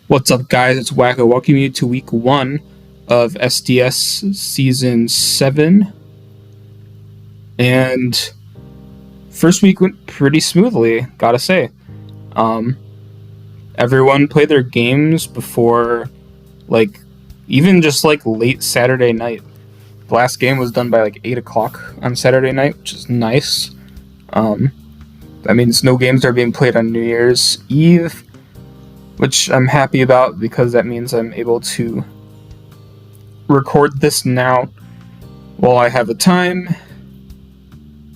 What's up, guys? It's Wacko. Welcome you to week 1 of SDS season 7. And first week went pretty smoothly, gotta say. Everyone played their games before, even just late Saturday night. The last game was done by 8 o'clock on Saturday night, which is nice. That means no games are being played on New Year's Eve, which I'm happy about because that means I'm able to record this now while I have the time.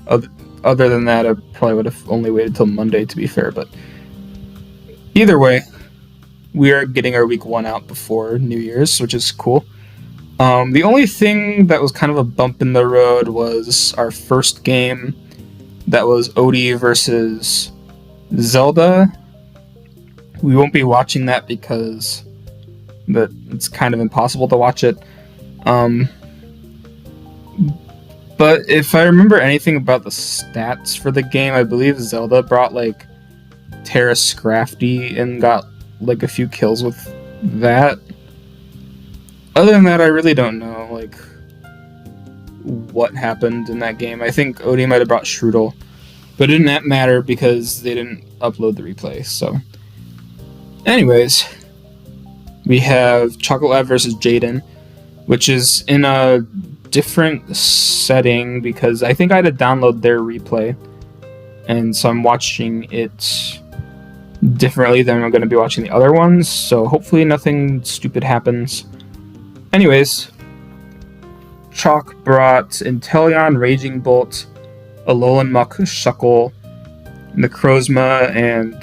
Other than that, I probably would have only waited till Monday, to be fair, but either way, we are getting our week 1 out before New Year's, which is cool. The only thing that was kind of a bump in the road was our first game. That was Odie versus Zelda. We won't be watching that because it's kind of impossible to watch it. But if I remember anything about the stats for the game, I believe Zelda brought Terra Scrafty and got a few kills with that. Other than that, I really don't know what happened in that game. I think Odie might have brought Strudel, but it didn't matter because they didn't upload the replay. So anyways, we have Chocolate Lab versus Jaden, which is in a different setting because I think I had to download their replay, and so I'm watching it differently than I'm going to be watching the other ones, so hopefully nothing stupid happens. Anyways, Chalk brought Inteleon, Raging Bolt, Alolan Muck, Shuckle, Necrozma, and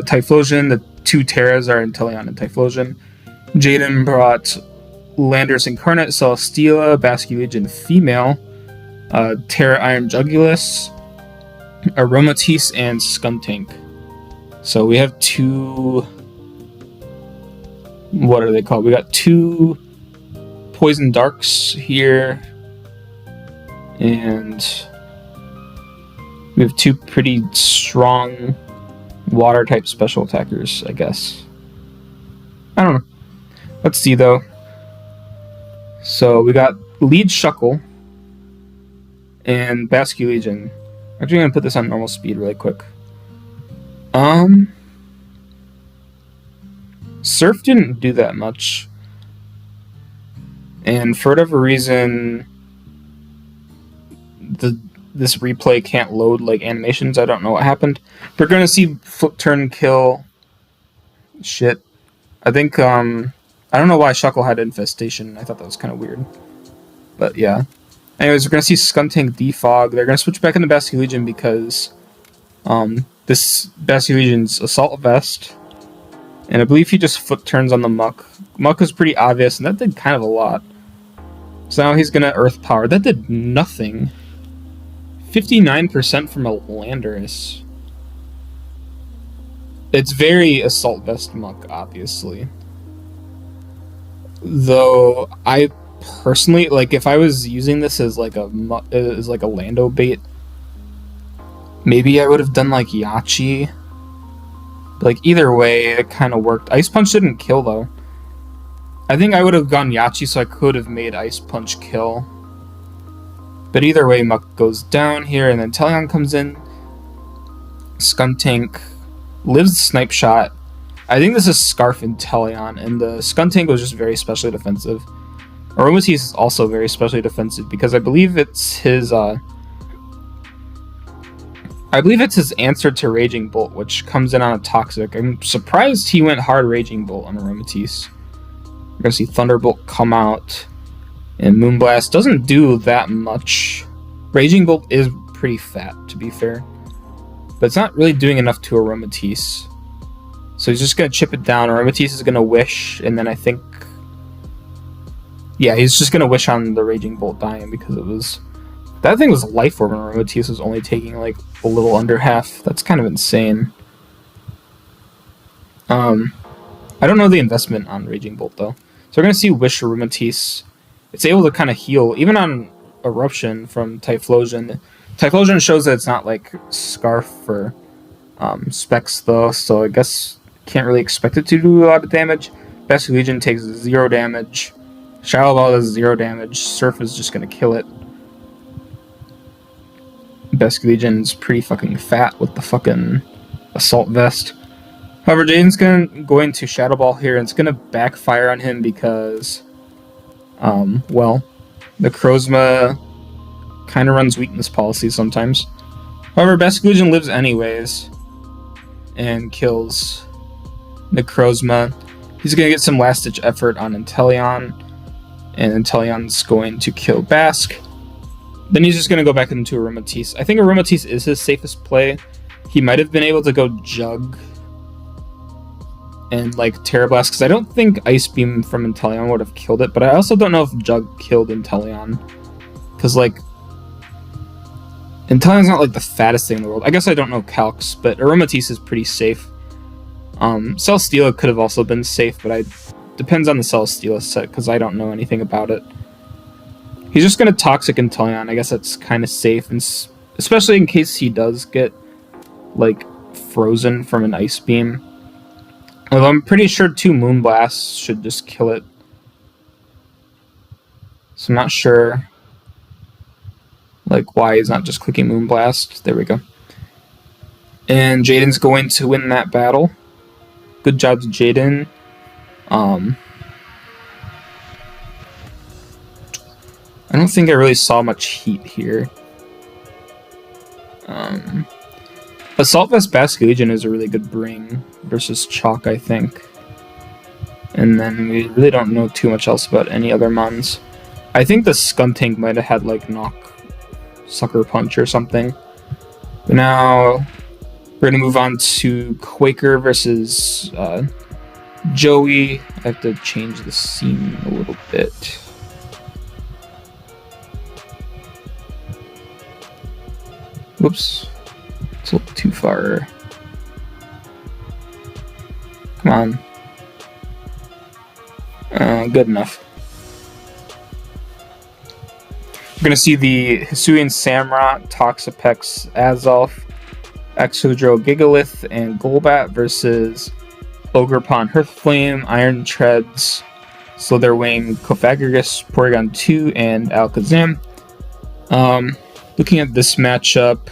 Typhlosion. The two Terras are Inteleon and Typhlosion. Jaden brought Landorus Incarnate, Celesteela, Basculegion Female, Terra Iron Jugulus, Aromatisse, and Skuntank. So we have two... what are they called? We got two Poison Darks here, and we have two pretty strong water-type special attackers, I guess. I don't know. Let's see, though. So we got Lead Shuckle and Basculegion. I'm actually going to put this on normal speed really quick. Surf didn't do that much. And for whatever reason, this replay can't load animations. I don't know what happened. We're going to see flip turn kill. Shit. I think, I don't know why Shuckle had Infestation. I thought that was kind of weird. But yeah. Anyways, we're going to see Skuntank defog. They're going to switch back into Basculegion because this Basculegion's Assault Vest. And I believe he just flip turns on the Muck. Muck was pretty obvious, and that did kind of a lot. So now he's going to Earth Power. That did nothing. 59% from a Landorus. It's very Assault Vest Muck, obviously. Though, I personally, if I was using this as a Lando bait, maybe I would have done Yachi. Either way, it kind of worked. Ice Punch didn't kill, though. I think I would have gone Yachi, so I could have made Ice Punch kill. But either way, Muck goes down here, and then Inteleon comes in. Skuntank lives the Snipe Shot. I think this is Scarf Inteleon, and the Skuntank was just very specially defensive. Aromatisse is also very specially defensive, because I believe it's his, answer to Raging Bolt, which comes in on a Toxic. I'm surprised he went hard Raging Bolt on Aromatisse. We're going to see Thunderbolt come out. And Moonblast doesn't do that much. Raging Bolt is pretty fat, to be fair. But it's not really doing enough to Aromatisse. So he's just going to chip it down. Aromatisse is going to Wish, and then I think... yeah, he's just going to Wish on the Raging Bolt dying because it was... that thing was Life Orb, and Aromatisse was only taking a little under half. That's kind of insane. I don't know the investment on Raging Bolt, though. So we're going to see Wish Aromatisse. It's able to kind of heal, even on Eruption from Typhlosion. Typhlosion shows that it's not Scarf or Specs, though, so I guess can't really expect it to do a lot of damage. Basque Legion takes 0 damage. Shadow Ball does 0 damage. Surf is just gonna kill it. Basque Legion's pretty fucking fat with the fucking Assault Vest. However, Jaden's going to Shadow Ball here, and it's gonna backfire on him because, well, the Necrozma kind of runs weakness policy sometimes. However, Basque Legion lives anyways and kills Necrozma. He's going to get some last-ditch effort on Inteleon, and Inteleon's going to kill Basque. Then he's just going to go back into Aromatisse. I think Aromatisse is his safest play. He might have been able to go Jug and like Terra Blast, because I don't think Ice Beam from Inteleon would have killed it, but I also don't know if Jug killed Inteleon, because like Inteleon's not like the fattest thing in the world. I guess I don't know Calx, but Aromatisse is pretty safe. Celesteela could have also been safe, but depends on the Celesteela set, because I don't know anything about it. He's just going to Toxic Inteleon. I guess that's kind of safe, and especially in case he does get like frozen from an Ice Beam. Although I'm pretty sure 2 Moonblasts should just kill it. So I'm not sure like why he's not just clicking Moonblast. There we go. And Jaden's going to win that battle. Good job to Jaden. I don't think I really saw much heat here. Assault Vest Basque Legion is a really good bring versus Chalk, I think. And then we really don't know too much else about any other mons. I think the Skuntank might have had like Knock Sucker Punch or something. But now we're gonna move on to Quaker versus Joey. I have to change the scene a little bit. Whoops. It's a little too far. Come on. Good enough. We're going to see the Hisuian Samurott, Toxapex, Azalf, Exodro, Gigalith, and Golbat versus Ogerpon, Hearthflame, Iron Treads, Slitherwing, Cofagrigus, Porygon 2, and Alakazam. Looking at this matchup,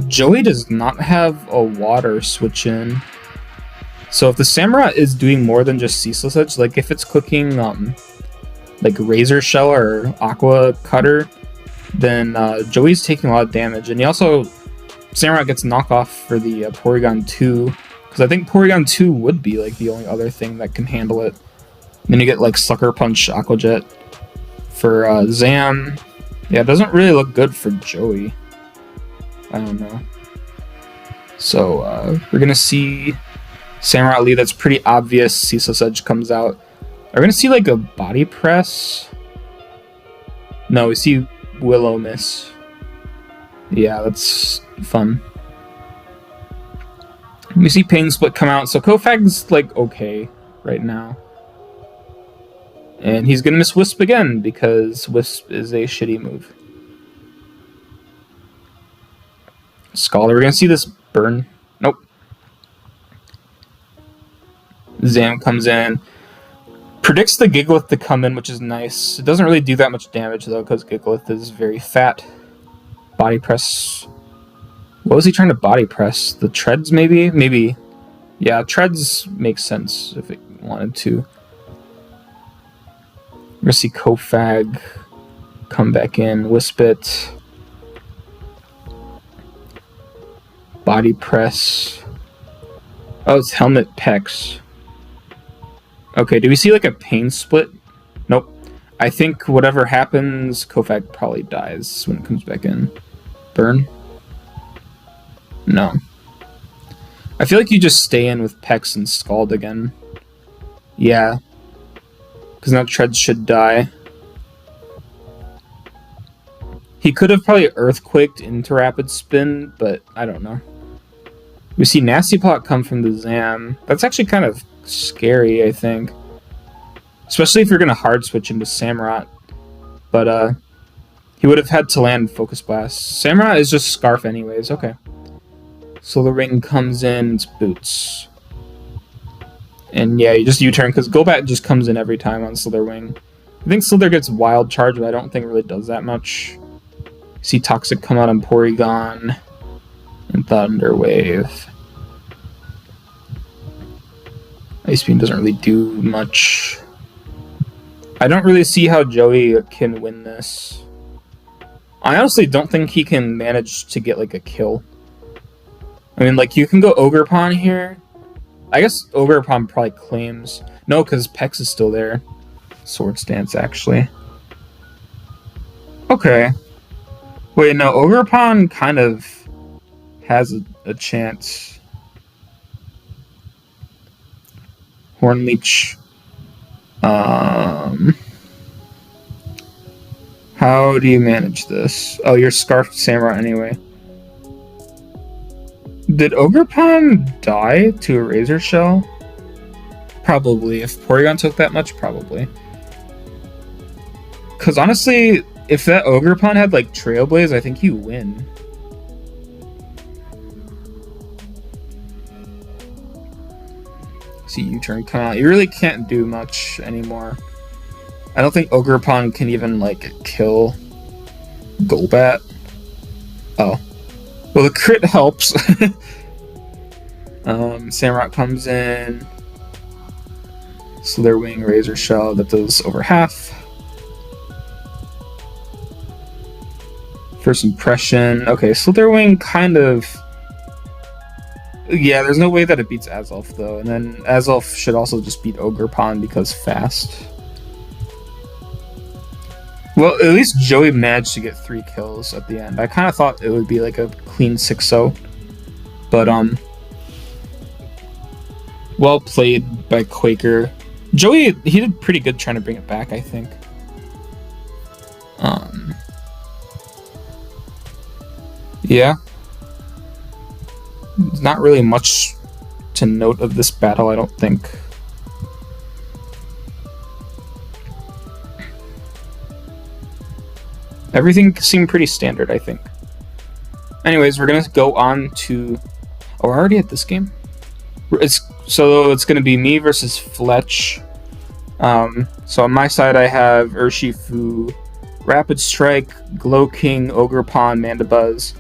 Joey does not have a water switch in. So if the Samurott is doing more than just Ceaseless Edge, like if it's clicking like Razor Shell or Aqua Cutter, then Joey's taking a lot of damage. And he also, Samurott gets knockoff for the Porygon 2, because I think Porygon 2 would be like the only other thing that can handle it. And then you get like Sucker Punch Aqua Jet for Zam. Yeah, it doesn't really look good for Joey. I don't know. So we're gonna see Samurott lead. That's pretty obvious. Ceaseless Edge comes out. Are we gonna see like a Body Press? No, we see Willow Miss. Yeah, that's fun. We see Pain Split come out. So Kofag's like okay right now. And he's gonna miss Wisp again because Wisp is a shitty move. Scholar, we're gonna see this burn. Nope. Zam comes in. Predicts the Gigalith to come in, which is nice. It doesn't really do that much damage though, because Gigalith is very fat. Body Press. What was he trying to Body Press? The Treads maybe? Maybe. Yeah, Treads makes sense if it wanted to. We're gonna see Kofag come back in. Wisp it. Body Press. Oh, it's Helmet Pex. Okay, do we see like a Pain Split? Nope. I think whatever happens, Kofag probably dies when it comes back in. Burn? No. I feel like you just stay in with Pex and Scald again. Yeah. Because now Treads should die. He could have probably Earthquaked into Rapid Spin, but I don't know. We see Nasty Plot come from the Zam. That's actually kind of scary, I think. Especially if you're going to hard switch into Samurott. But he would have had to land Focus Blast. Samurott is just Scarf anyways, okay. Solar Wing comes in, it's Boots. And yeah, you just U-turn, because Golbat just comes in every time on Slither Wing. I think Slither gets Wild Charge, but I don't think it really does that much. See Toxic come out on Porygon and Thunder Wave. Ice Beam doesn't really do much. I don't really see how Joey can win this. I honestly don't think he can manage to get like a kill. I mean, like, you can go Ogerpon here. I guess Ogerpon probably claims. No, because Pex is still there. Swords Dance, actually. Okay. Wait, no, Ogerpon kind of has a chance. Horn Leech. How do you manage this? Oh, you're Scarfed Samurai anyway. Did Ogerpon die to a Razor Shell? Probably. If Porygon took that much, probably. Because honestly, if that Ogerpon had like Trailblaze, I think you win. See U-turn come out. You really can't do much anymore. I don't think Ogerpon can even like kill Golbat. Oh. Well, the crit helps. Samrock comes in. Slither Wing, Razor Shell, that does over half. First impression. Okay, Slither Wing kind of... Yeah, there's no way that it beats Azelf, though. And then Azelf should also just beat Ogerpon because fast. Well, at least Joey managed to get 3 kills at the end. I kind of thought it would be like a clean 6-0. But, well played by Quaker. Joey, he did pretty good trying to bring it back, I think. Yeah. There's not really much to note of this battle, I don't think. Everything seemed pretty standard, I think. Anyways, we're gonna go on to... Oh, we're already at this game? So it's gonna be me versus Fletch. So on my side I have Urshifu, Rapid Strike, Glow King, Ogerpon, Mandibuzz,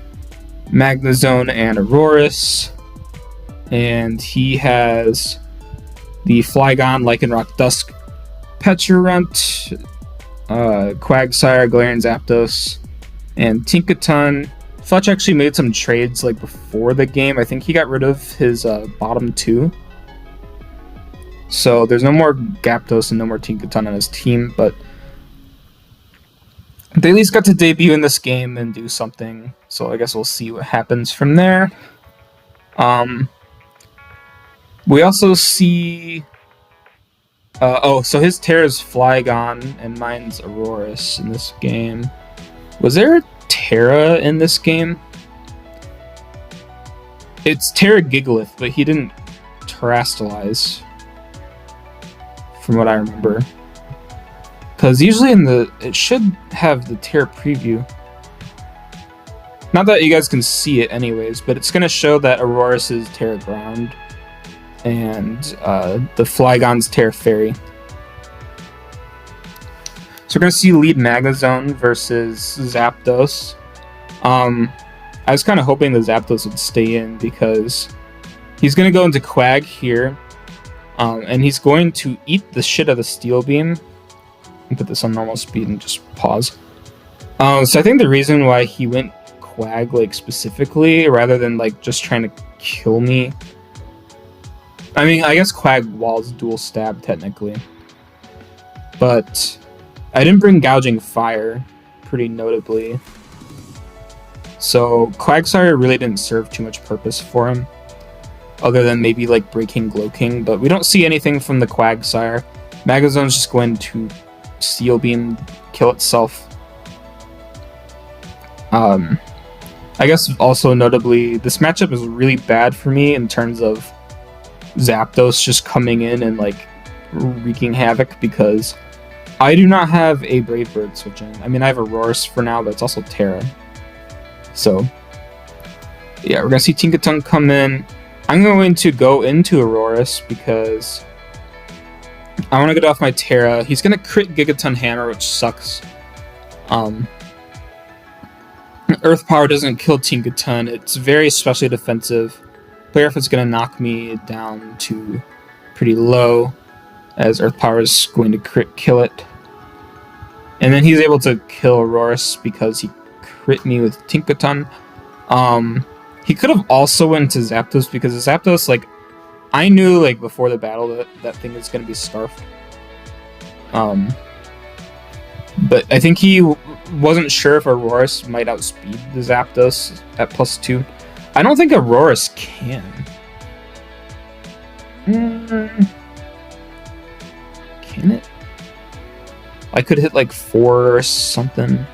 Magnezone, and Aurorus. And he has the Flygon, Lycanroc, Dusk, Pecharunt, Quagsire, Galarian Zapdos, and Tinkaton. Fletch actually made some trades like before the game. I think he got rid of his bottom 2. So there's no more Zapdos and no more Tinkaton on his team, but they at least got to debut in this game and do something. So I guess we'll see what happens from there. We also see... so his Terra's Flygon and mine's Aurorus in this game. Was there a Terra in this game? It's Terra Gigalith, but he didn't Terrastalize, from what I remember. Because usually it should have the Terra preview. Not that you guys can see it anyways, but it's going to show that Aurorus is Terra Ground and the Flygon's Terra Fairy. So we're going to see lead Magnezone versus Zapdos. I was kind of hoping the Zapdos would stay in because he's going to go into Quag here, and he's going to eat the shit out of the Steel Beam. I'll put this on normal speed and just pause. So I think the reason why he went Quag like specifically rather than like just trying to kill me, I mean, I guess Quag walls dual stab technically, but I didn't bring Gouging Fire pretty notably, so Quagsire really didn't serve too much purpose for him other than maybe like breaking Glow King, but we don't see anything from the Quagsire. Magnezone's just going to Steel Beam, kill itself. I guess also notably, this matchup is really bad for me in terms of Zapdos just coming in and like wreaking havoc because I do not have a Brave Bird switch in. I mean, I have Aurorus for now, but it's also Terra. So Yeah, we're gonna see Tinkaton come in. I'm going to go into Aurorus because I want to get off my Terra. He's gonna crit Gigaton Hammer, which sucks. Earth Power doesn't kill Tinkaton. It's very especially defensive. Player F is gonna knock me down to pretty low, as Earth Power is going to crit kill it. And then he's able to kill Aurorus because he crit me with Tinkaton. He could have also went to Zapdos because Zapdos, like, I knew like before the battle that that thing was going to be Scarfed. But I think he wasn't sure if Aurorus might outspeed the Zapdos at +2. I don't think Aurorus can. Can it? I could hit like 4 or something.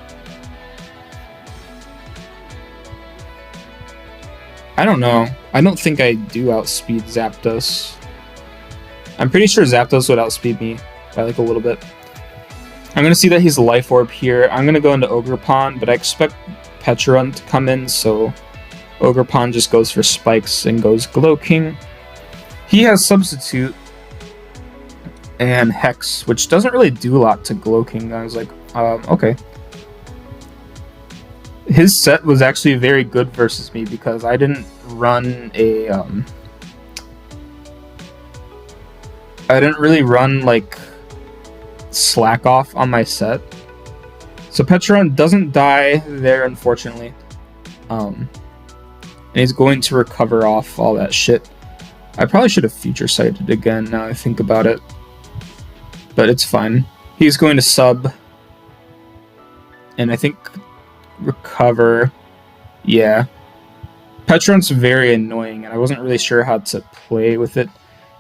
I don't know. I don't think I do outspeed Zapdos. I'm pretty sure Zapdos would outspeed me by like a little bit. I'm going to see that he's a Life Orb here. I'm going to go into Ogerpon, but I expect Pecharunt to come in, so Ogerpon just goes for Spikes and goes Glow King. He has Substitute and Hex, which doesn't really do a lot to Glow King. I was like, okay. His set was actually very good versus me because I didn't run a I didn't really run like slack off on my set. So Pecharunt doesn't die there, unfortunately. And he's going to recover off all that shit. I probably should have Future Sighted again now I think about it. But it's fine. He's going to sub. And I think recover. Yeah. Pecharunt's very annoying, and I wasn't really sure how to play with it.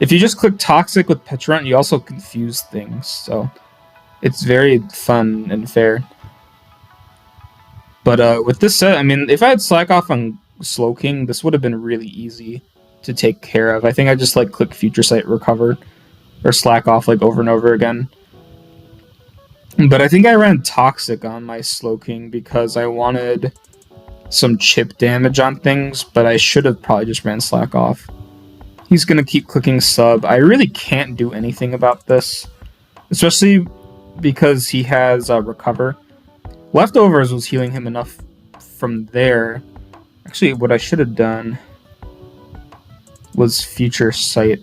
If you just click Toxic with Pecharunt, you also confuse things, so it's very fun and fair. But with this set, I mean, if I had Slack Off on Slowking, this would have been really easy to take care of. I think I just like click Future Sight, recover, or Slack Off like over and over again. But I think I ran Toxic on my Slowking because I wanted some chip damage on things, but I should have probably just ran Slack Off. He's going to keep clicking Sub. I really can't do anything about this, especially because he has Recover. Leftovers was healing him enough from there. Actually, what I should have done was Future Sight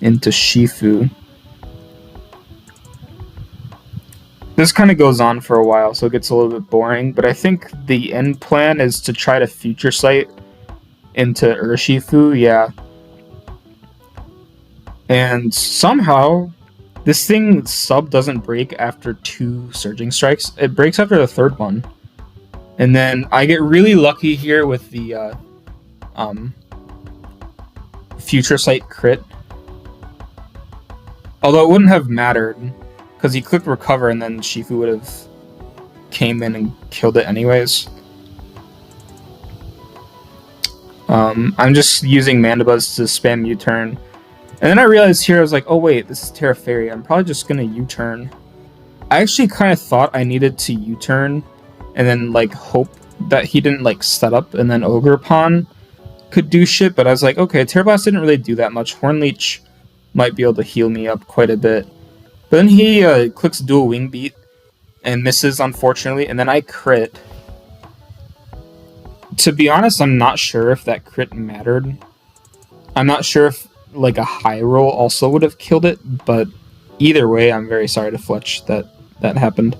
into Shifu. This kind of goes on for a while, so it gets a little bit boring, but I think the end plan is to try to Future Sight into Urshifu, yeah. And somehow, this thing sub doesn't break after 2 Surging Strikes. It breaks after the 3rd one. And then I get really lucky here with the Future Sight crit. Although it wouldn't have mattered, because he clicked Recover and then Shifu would have came in and killed it anyways. I'm just using Mandibuzz to spam U-turn. And then I realized here, I was like, oh wait, this is Terra Fairy. I'm probably just going to U-turn. I actually kind of thought I needed to U-turn and then like hope that he didn't like set up and then Ogerpon could do shit. But I was like, okay, Terra Blast didn't really do that much. Horn Leech might be able to heal me up quite a bit. But then he clicks Dual Wing Beat and misses, unfortunately, and then I crit. To be honest, I'm not sure if that crit mattered. I'm not sure if like a high roll also would have killed it, but either way, I'm very sorry to Fletch that happened.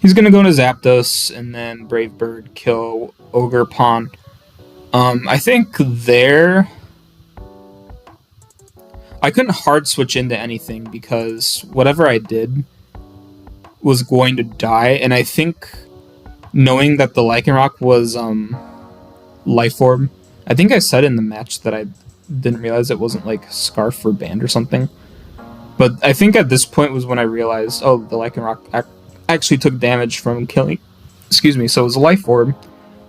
He's gonna go into Zapdos and then Brave Bird kill Ogerpon. I think there I couldn't hard switch into anything because whatever I did was going to die, and I think knowing that the Lycanroc was Life Orb, I think I said in the match that I didn't realize it wasn't like Scarf or Band or something. But I think at this point was when I realized, oh, the Lycanroc actually took damage from killing. Excuse me, so it was a Life Orb,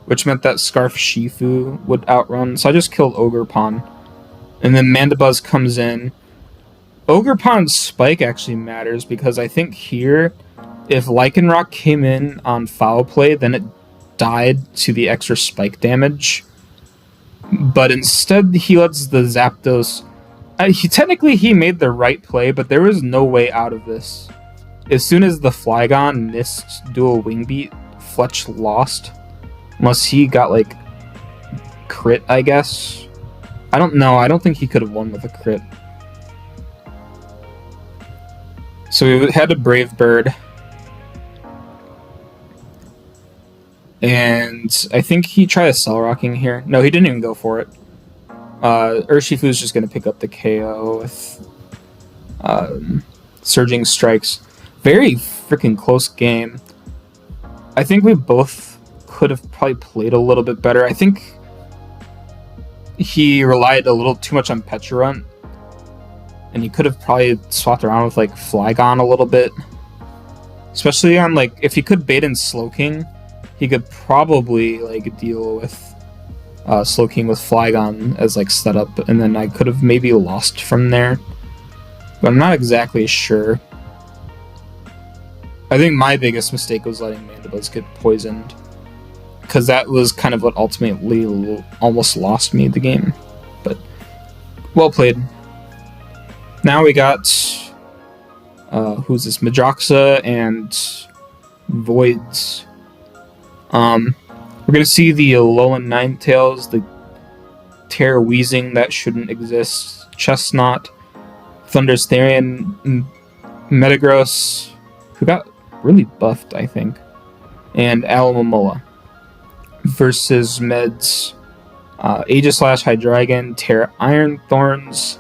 which meant that Scarf Shifu would outrun, so I just killed Ogerpon. And then Mandibuzz comes in. Ogerpon's Spike actually matters because I think here, if Lycanroc came in on Foul Play, then it died to the extra spike damage, but instead he lets the Zapdos. He made the right play, but there was no way out of this. As soon as the Flygon missed dual Wing Beat, Fletch lost. Unless he got, like, crit, I guess. I don't know. I don't think he could have won with a crit. So we had a Brave Bird. And I think he tried a Cell Rocking here. No, he didn't even go for it. Urshifu's just going to pick up the KO with Surging Strikes. Very freaking close game. I think we both could have probably played a little bit better. I think he relied a little too much on Pecharunt, and he could have probably swapped around with like Flygon a little bit. Especially on like, if he could bait in Slowking, he could probably like deal with Slowking with Flygon as like setup, and then I could have maybe lost from there. But I'm not exactly sure. I think my biggest mistake was letting Mandibuzz get poisoned, because that was kind of what ultimately almost lost me the game. But well played. Now we got who's this? Madroxa and Voids. We're gonna see the Alolan Ninetales, the Terra Weezing that shouldn't exist, Chestnut, Thunder's Therian, Metagross, who got really buffed, I think, and Alomomola versus Meds, Aegislash, Hydreigon, Terra Iron Thorns,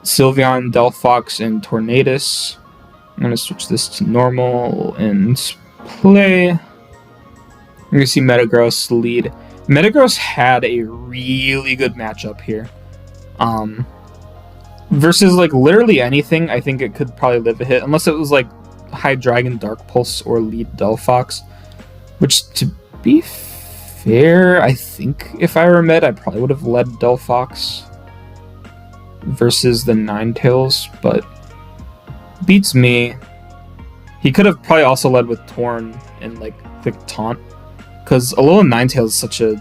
Sylveon, Delphox, and Tornadus. I'm going to switch this to normal and play. You're going to see Metagross lead. Metagross had a really good matchup here. Versus like literally anything, I think it could probably live a hit, unless it was like Hydreigon, Dark Pulse, or lead Delphox. Which, to be fair, I think if I were Med, I probably would have led Delphox versus the Ninetales, but beats me. He could have probably also led with Torn and like Quick Taunt, because Alolan Ninetales is such a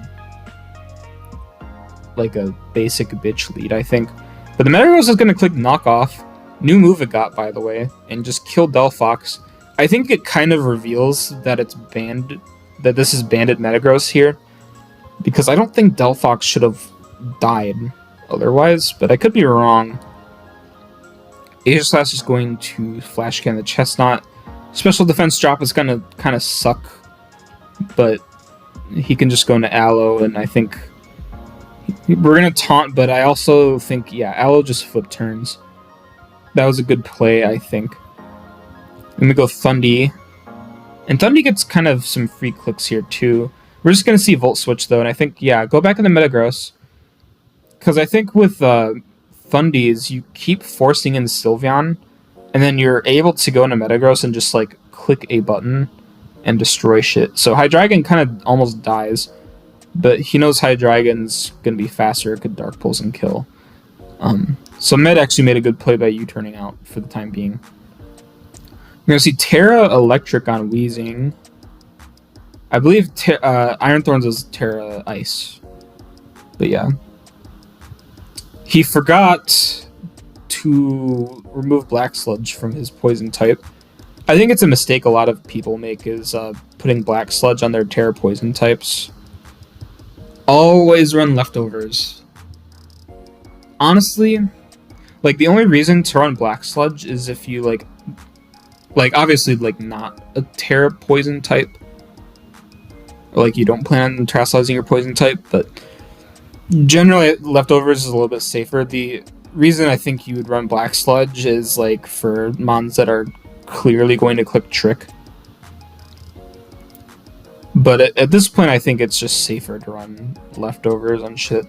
basic bitch lead, I think. But the Metagross is going to click Knockoff, new move it got, by the way, and just kill Delphox. I think it kind of reveals that it's banned, that this is banded Metagross here, because I don't think Delphox should have died otherwise, but I could be wrong. Aegislash is going to Flash Can the Chestnut. Special defense drop is going to kind of suck, but he can just go into Aloe, and I think we're going to taunt, but I also think, yeah, Aloe just flip turns. That was a good play, I think. Then we go Thundy. And Thundy gets kind of some free clicks here, too. We're just going to see Volt Switch, though, and I think, yeah, go back in the Metagross. Because I think with Thundies, you keep forcing in Sylveon, and then you're able to go into Metagross and just, like, click a button and destroy shit. So Hydreigon kind of almost dies, but he knows Hydreigon's going to be faster, it could Dark Pulse and kill. So Med actually made a good play by U-turning out for the time being. We're going to see Terra Electric on Weezing. I believe Iron Thorns is Terra Ice. But yeah. He forgot to remove Black Sludge from his Poison type. I think it's a mistake a lot of people make, is putting Black Sludge on their Terra Poison types. Always run Leftovers. Honestly, like, the only reason to run Black Sludge is if you, like obviously, like, not a Terra Poison type. Or, like, you don't plan on terastallizing your Poison type, but generally, Leftovers is a little bit safer. The reason I think you would run Black Sludge is, like, for mons that are clearly going to click Trick. But at this point, I think it's just safer to run Leftovers on shit.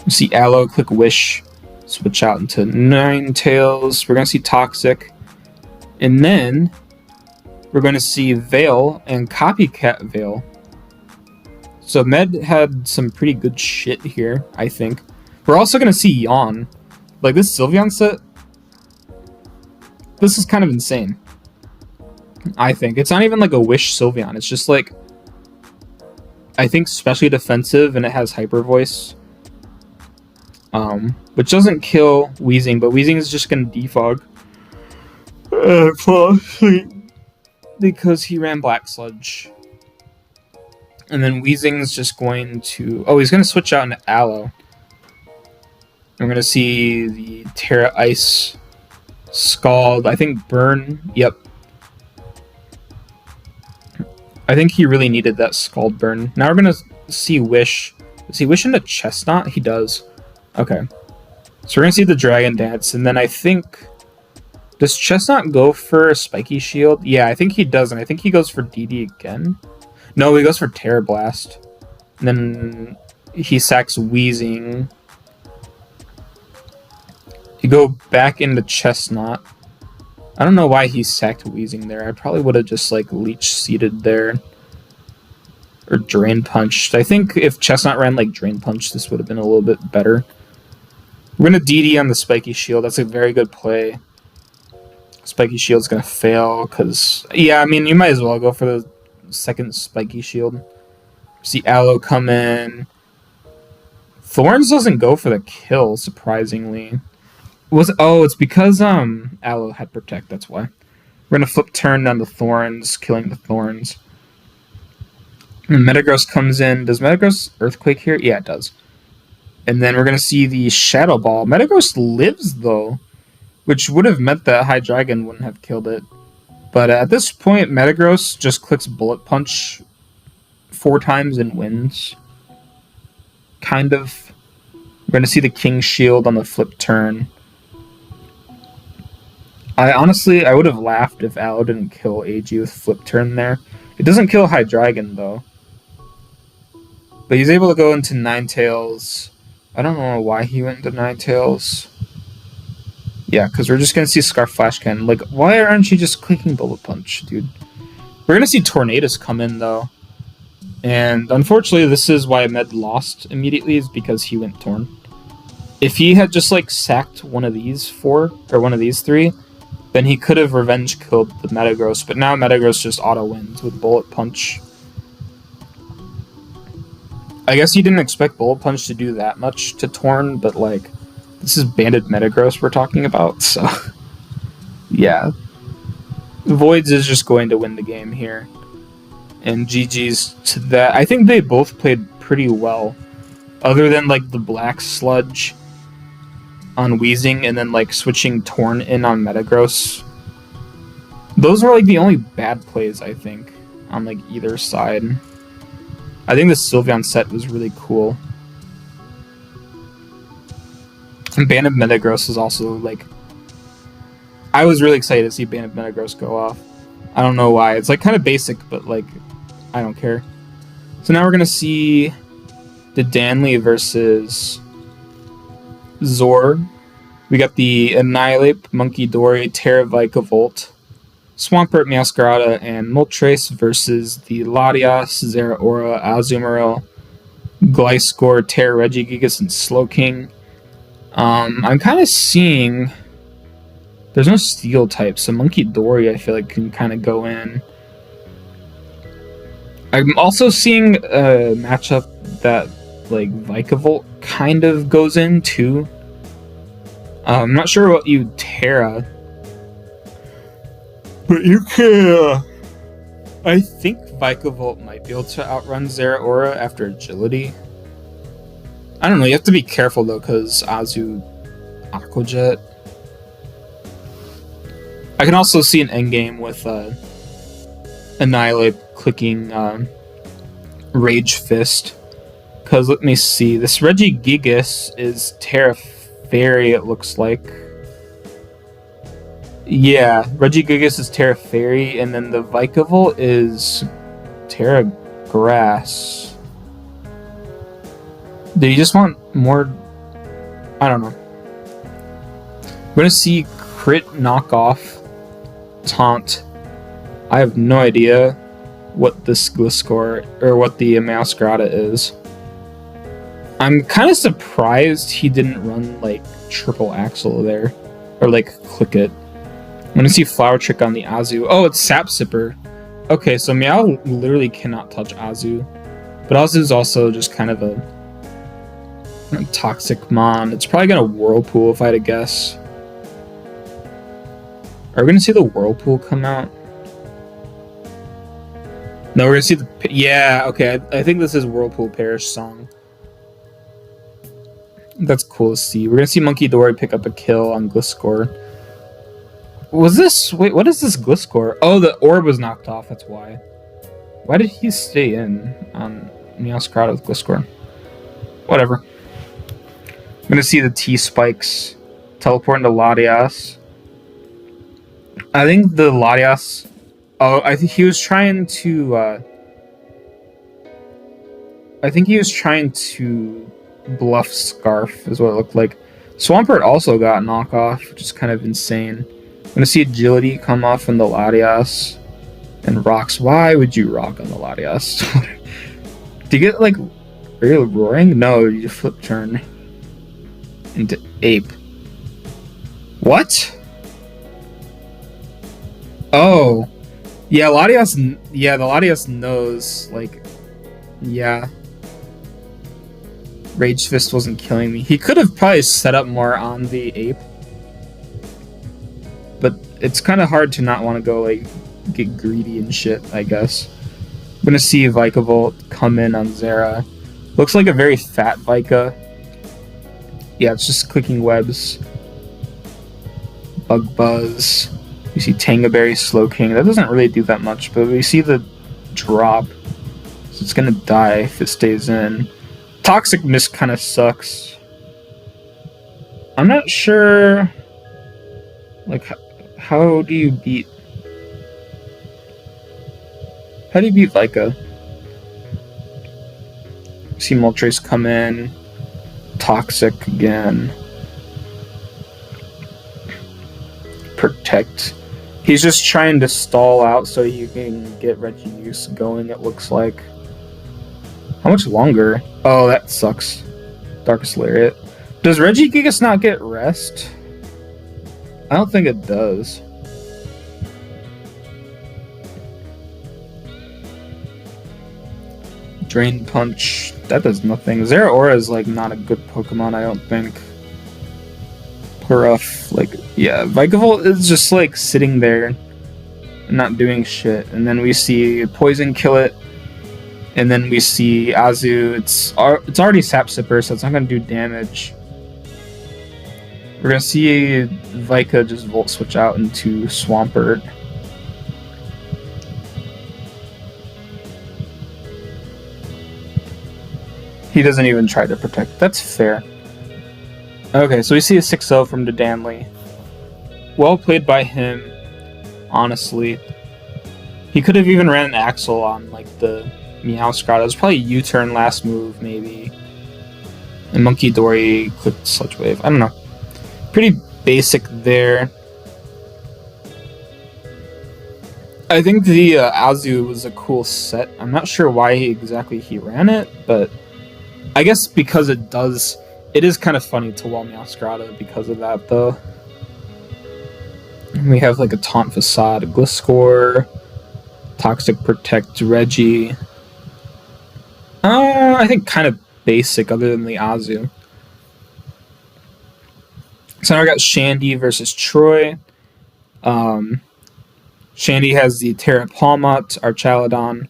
See Aloe, click Wish, switch out into Ninetales. We're going to see Toxic. And then we're going to see Veil and Copycat Veil. So Med had some pretty good shit here, I think. We're also going to see Yawn. Like, this Sylveon set, this is kind of insane. I think. It's not even like a Wish Sylveon. It's just like, I think especially defensive, and it has Hyper Voice. Which doesn't kill Weezing, but Weezing is just going to defog. Fall asleep. Because he ran Black Sludge. And then Weezing's just going to... Oh, he's going to switch out into Aloe. We're going to see the Terra Ice, Scald, I think Burn. Yep. I think he really needed that Scald Burn. Now we're going to see Wish. Does he Wish into Chestnut? He does. Okay. So we're going to see the Dragon Dance, and then I think... Does Chestnut go for a Spiky Shield? Yeah, I think he does, and I think he goes for DD again. No, he goes for Terra Blast. And then he sacks Weezing. You go back into Chestnut. I don't know why he sacked Weezing there. I probably would have just, like, Leech Seeded there. Or Drain Punched. I think if Chestnut ran, like, Drain Punch, this would have been a little bit better. We're going to DD on the Spiky Shield. That's a very good play. Spiky Shield's going to fail, because... Yeah, I mean, you might as well go for the second Spiky Shield. See Aloe come in. Thorns doesn't go for the kill, surprisingly. It's because Aloe had Protect, that's why. We're going to flip turn on the Thorns, killing the Thorns. And Metagross comes in. Does Metagross Earthquake here? Yeah, it does. And then we're going to see the Shadow Ball. Metagross lives, though, which would have meant that Hydreigon wouldn't have killed it. But at this point, Metagross just clicks Bullet Punch 4 times and wins. Kind of. We're going to see the King Shield on the flip turn. I would have laughed if Aloe didn't kill AG with flip turn there. It doesn't kill Hydreigon, though. But he's able to go into Ninetales. I don't know why he went into Ninetales. Yeah, because we're just going to see Scarf Flash Cannon. Like, why aren't you just clicking Bullet Punch, dude? We're going to see Tornadus come in, though. And unfortunately, this is why Med lost immediately, is because he went Torn. If he had just, like, sacked one of these 4, or one of these 3, then he could have revenge killed the Metagross. But now Metagross just auto-wins with Bullet Punch. I guess he didn't expect Bullet Punch to do that much to Torn, but, like... This is Banded Metagross we're talking about, so... yeah. Voids is just going to win the game here. And GG's to that. I think they both played pretty well. Other than, like, the Black Sludge on Weezing and then, like, switching Torn in on Metagross. Those were, like, the only bad plays, I think, on, like, either side. I think the Sylveon set was really cool. And Banded Metagross is also, like... I was really excited to see Banded Metagross go off. I don't know why. It's, like, kind of basic, but, like, I don't care. So now we're going to see the Danley versus Zor. We got the Annihilate, Munkidori, Terra Vikavolt, Swampert, Meowscarada, and Moltres versus the Latias, Zeraora, Azumarill, Gliscor, Terra Regigigas, and Slowking. I'm kind of seeing... There's no Steel type, so Munkidori I feel like can kind of go in. I'm also seeing a matchup that, like, Vikavolt kind of goes in, too. I'm not sure what you Terra. But you can... I think Vikavolt might be able to outrun Zeraora after Agility. I don't know, you have to be careful, though, because Azu Aqua Jet. I can also see an endgame with Annihilate clicking Rage Fist. Because, let me see, this Regigigas is Terra Fairy, it looks like. Yeah, Regigigas is Terra Fairy, and then the Vikavolt is Terra Grass. Did he just want more? I don't know. We're going to see Crit Knockoff Taunt. I have no idea what this Gliscor or what the Meowscarada is. I'm kind of surprised he didn't run like Triple Axle there, or like click it. I'm gonna see Flower Trick on the Azu. Oh, it's Sap Sipper. Okay, so Meow literally cannot touch Azu. But Azu's also just kind of a toxic mon. It's probably gonna Whirlpool if I had to guess. Are we gonna see the Whirlpool come out? No, we're gonna see the... Yeah, okay, I think this is Whirlpool Parish song. That's cool to see. We're gonna see Monkey Dory pick up a kill on Gliscor. Was this... Wait, what is this Gliscor? Oh, the orb was knocked off, that's why. Why did he stay in on Meowscarada with Gliscor? Whatever. I'm gonna see the T-Spikes teleporting to Latias. I think the Latias... Oh, I think he was trying to... I think he was trying to bluff Scarf, is what it looked like. Swampert also got knockoff, which is kind of insane. I'm gonna see Agility come off from the Latias. And Rocks. Why would you rock on the Latias? Do you get, like... Are you roaring? No, you flip turn into Ape. What? Oh. Yeah, Latias... Yeah, the Latias knows, like... Yeah. Rage Fist wasn't killing me. He could have probably set up more on the Ape. But it's kind of hard to not want to go, like, get greedy and shit, I guess. I'm gonna see Vikavolt come in on Zera. Looks like a very fat Vika. Yeah, it's just clicking webs. Bug Buzz. We see Tangaberry Slowking. That doesn't really do that much, but we see the drop. So it's gonna die if it stays in. Toxic Mist kind of sucks. I'm not sure... Like, how do you beat... How do you beat Vika? See Moltres come in. Toxic again. Protect. He's just trying to stall out so you can get Regiuse going, it looks like. How much longer? Oh, that sucks. Darkest Lariat. Does Regigigas not get rest? I don't think it does. Drain Punch. That does nothing. Zeraora is like not a good Pokemon, I don't think. Puruff, like, yeah, Vikavolt is just like sitting there and not doing shit. And then we see Poison kill it. And then we see Azu. It's already Sap Sipper, so it's not gonna do damage. We're gonna see Vika just Volt Switch out into Swampert. He doesn't even try to protect. That's fair. Okay, so we see a 6-0 from Dedanley. Well played by him, honestly. He could have even ran an Axel on, like, the Meowscarada. It was probably a U-turn last move, maybe. And Monkey Dory clicked Sludge Wave. I don't know. Pretty basic there. I think the Azu was a cool set. I'm not sure why exactly he ran it, but I guess because it is kind of funny to wall Meowscarada because of that, though. We have like a Taunt Facade, a Gliscor, Toxic Protect, Reggie. I think kind of basic other than the Azu. So now we got Shandy versus Troy. Shandy has the Terra Palmot, Archaludon,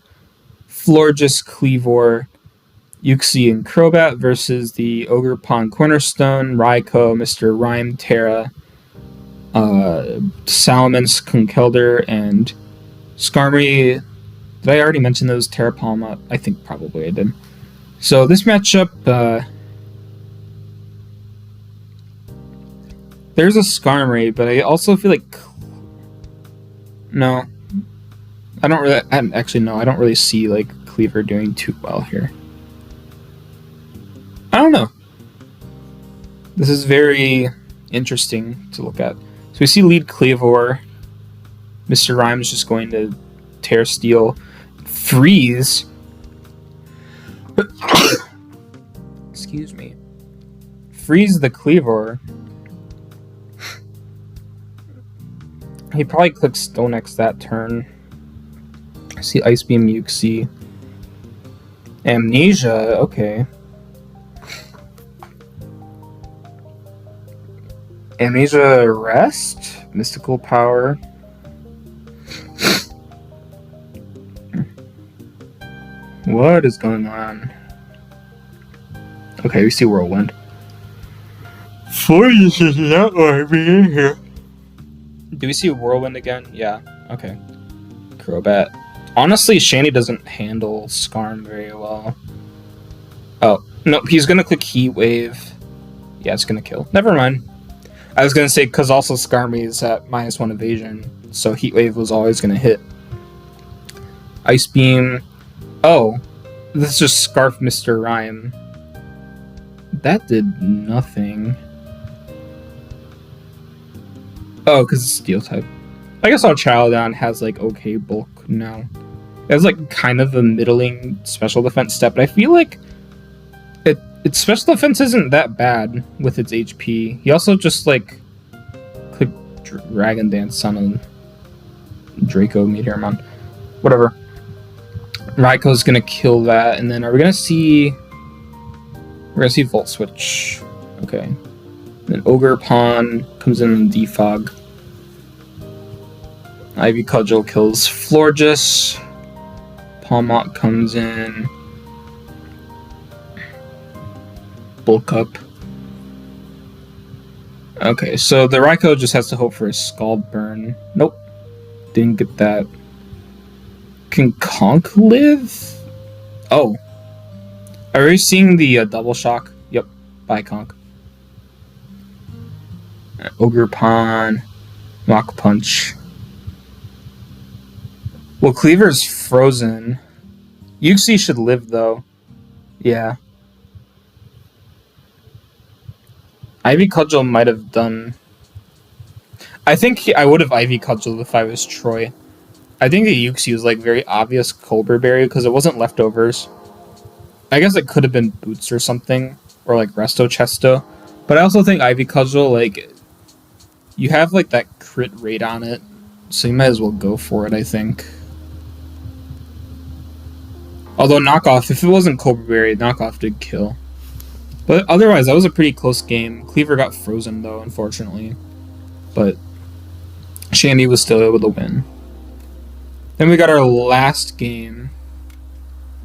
Florges, Cleavor, Uxie, and Crobat versus the Ogre Pond Cornerstone, Raikou, Mr. Rhyme, Terra, Salamence, Conkeldurr, and Skarmory. Did I already mention those? Terra Palmot? I think probably I did. So this matchup, there's a Skarmory, but I also feel like... No. I don't really see, like, Cleaver doing too well here. I don't know. This is very interesting to look at. So we see lead Cleavor. Mr. Rhyme's just going to Tear Steel. Freeze. Excuse me. Freeze the Cleavor. He probably clicks Stone X that turn. I see Ice Beam, Yuxi. Amnesia, okay. Amnesia Rest? Mystical Power. What is going on? Okay, we see Whirlwind. Fortis is not want to be in here. Do we see Whirlwind again? Yeah, okay. Crobat. Honestly, Shandy doesn't handle Skarm very well. Oh, no, he's gonna click Heat Wave. Yeah, it's gonna kill. Never mind. I was gonna say, because also Skarmy is at -1 evasion, so Heat Wave was always gonna hit. Ice Beam. Oh, this is just Scarf Mr. Rhyme. That did nothing. Oh, because it's Steel type. I guess our Chilodon has like okay bulk now. It has like kind of a middling special defense step, but I feel like its special defense isn't that bad with its HP. He also just like clicked Dragon Dance on a Draco Meteormon. Whatever. Raiko's gonna kill that, and then are we gonna see? We're gonna see Volt Switch. Okay. Then Ogre Pawn comes in and Defog. Ivy Cudgel kills Florges. Palmot comes in. Bulk up. Okay, so the Raikou just has to hope for a Scald Burn. Nope. Didn't get that. Can Conk live? Oh. Are we seeing the double shock? Yep. Bye, Conk. Ogre Pawn. Mach Punch. Well, Cleaver's frozen. Yuxi should live, though. Yeah. Ivy Cudgel might have done... I think I would have Ivy Cudgel if I was Troy. I think the Yuxi was like very obvious Cobra Berry because it wasn't leftovers. I guess it could have been Boots or something. Or like Resto Chesto. But I also think Ivy Cudgel, like... You have like that crit rate on it. So you might as well go for it, I think. Although Knockoff, if it wasn't Cobra Berry, Knockoff did kill. But otherwise, that was a pretty close game. Cleaver got frozen, though, unfortunately. But Shandy was still able to win. Then we got our last game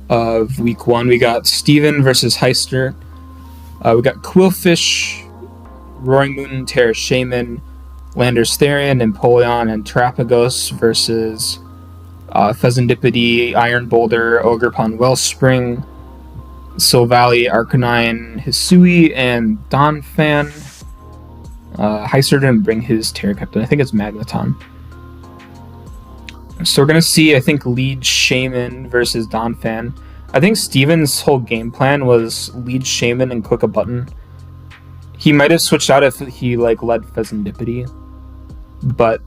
of week 1. We got Steven versus Heister. We got Quillfish, Roaring Moon, Terra Shaman, Landers Therian, Empoleon, and Terapagos versus Pheasantipede, Iron Boulder, Ogerpon Wellspring, Silvally, Arcanine, Hisui, and Donphan. Heister didn't bring his Terra Captain. I think it's Magneton. So we're going to see, I think, Lead Shaman versus Donphan. I think Steven's whole game plan was Lead Shaman and click a button. He might have switched out if he like led Pheasantipede. But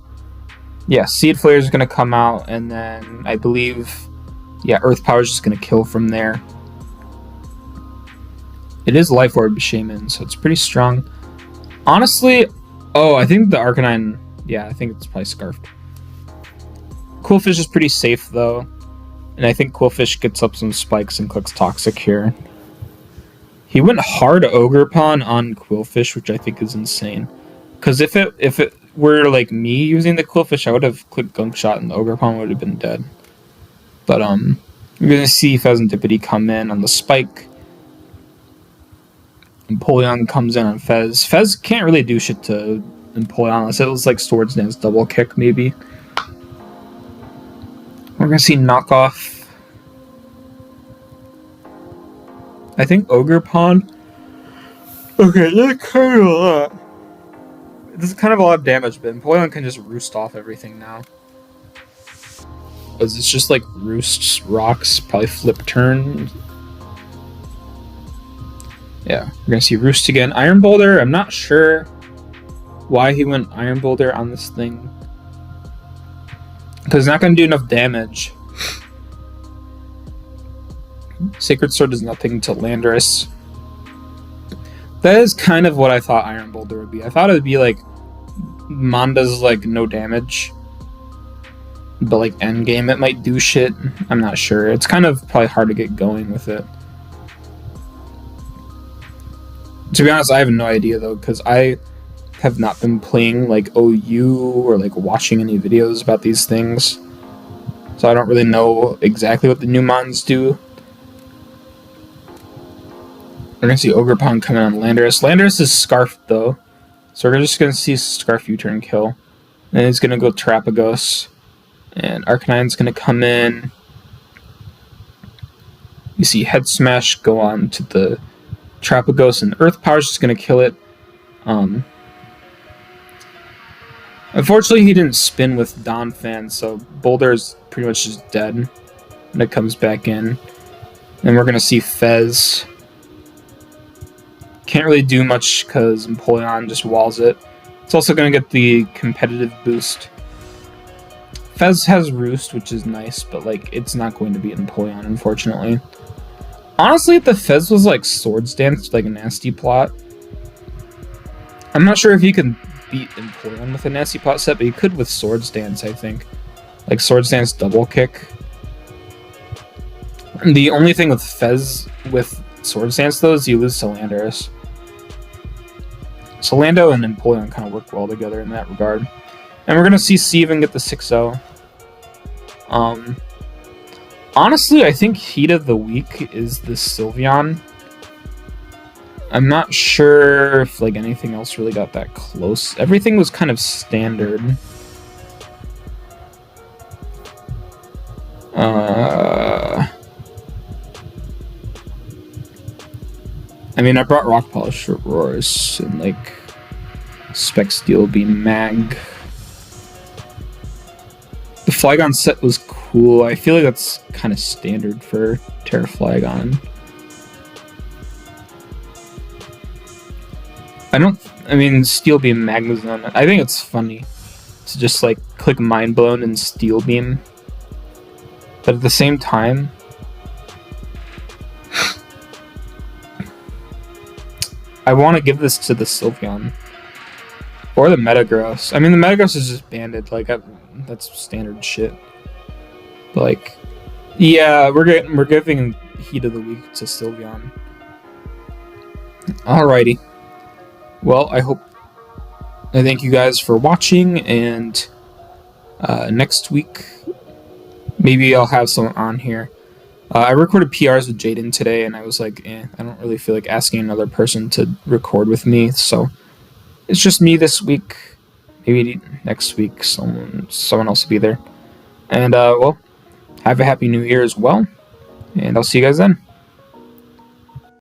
yeah, Seed Flare is going to come out, and then I believe, yeah, Earth Power is just going to kill from there. It is Life Orb Shaman, so it's pretty strong. Honestly, oh, I think the Arcanine, yeah, I think it's probably Scarfed. Quillfish is pretty safe, though. And I think Quillfish gets up some spikes and clicks Toxic here. He went hard Ogerpon on Quillfish, which I think is insane. Because if it were like me using the Quillfish, I would have clicked Gunk Shot and the Ogerpon would have been dead. But you're gonna see Pheasantipede come in on the spike. Empoleon comes in on Fez. Fez can't really do shit to Empoleon unless it was like Swords Dance double kick, maybe. We're gonna see Knockoff. I think Ogerpon. Okay, that's kind of a lot. This is kind of a lot of damage, but Empoleon can just roost off everything now. Because it's just like roosts, rocks, probably flip turn. Yeah, we're gonna see Roost again. Iron Boulder, I'm not sure why he went Iron Boulder on this thing. Because it's not gonna do enough damage. Sacred Sword does nothing to Landorus. That is kind of what I thought Iron Boulder would be. I thought it would be like Mon does like no damage, but like end game it might do shit. I'm not sure. It's kind of probably hard to get going with it. To be honest, I have no idea though, because I have not been playing like OU or like watching any videos about these things, so I don't really know exactly what the new mons do. We're gonna see Ogerpon coming on Landorus. Landorus is scarfed though, so we're just gonna see Scarf U-turn kill. And he's gonna go Terapagos. And Arcanine's gonna come in. You see Head Smash go on to the Terapagos, and Earth Power's just gonna kill it. Unfortunately, he didn't spin with Donphan, so Boulder's pretty much just dead when it comes back in. And we're gonna see Fez. Can't really do much because Empoleon just walls it. It's also going to get the competitive boost. Fez has Roost, which is nice, but like it's not going to beat Empoleon, unfortunately. Honestly, if the Fez was like Swords Dance, like a nasty plot, I'm not sure if he can beat Empoleon with a nasty plot set, but he could with Swords Dance, I think. Like Swords Dance double kick. And the only thing with Fez with Swords Dance though is you lose to Landorus. So Lando and Empoleon kind of work well together in that regard. And we're going to see Steven get the 6-0. Honestly, I think Heat of the Week is the Sylveon. I'm not sure if like anything else really got that close. Everything was kind of standard. I mean, I brought Rock Polish for Roars and like Spec Steel Beam Mag. The Flygon set was cool. I feel like that's kind of standard for Terra Flygon. I mean, Steel Beam Magnezone. I think it's funny to just like click Mind Blown and Steel Beam. But at the same time, I want to give this to the Sylveon. Or the Metagross. I mean, the Metagross is just banded. Like, that's standard shit. But, like, yeah, we're giving Heat of the Week to Sylveon. Alrighty. Well, I thank you guys for watching, and next week, maybe I'll have someone on here. I recorded PRs with Jaden today, and I was like, I don't really feel like asking another person to record with me, so it's just me this week. Maybe next week someone else will be there. And, well, have a happy new year as well, and I'll see you guys then.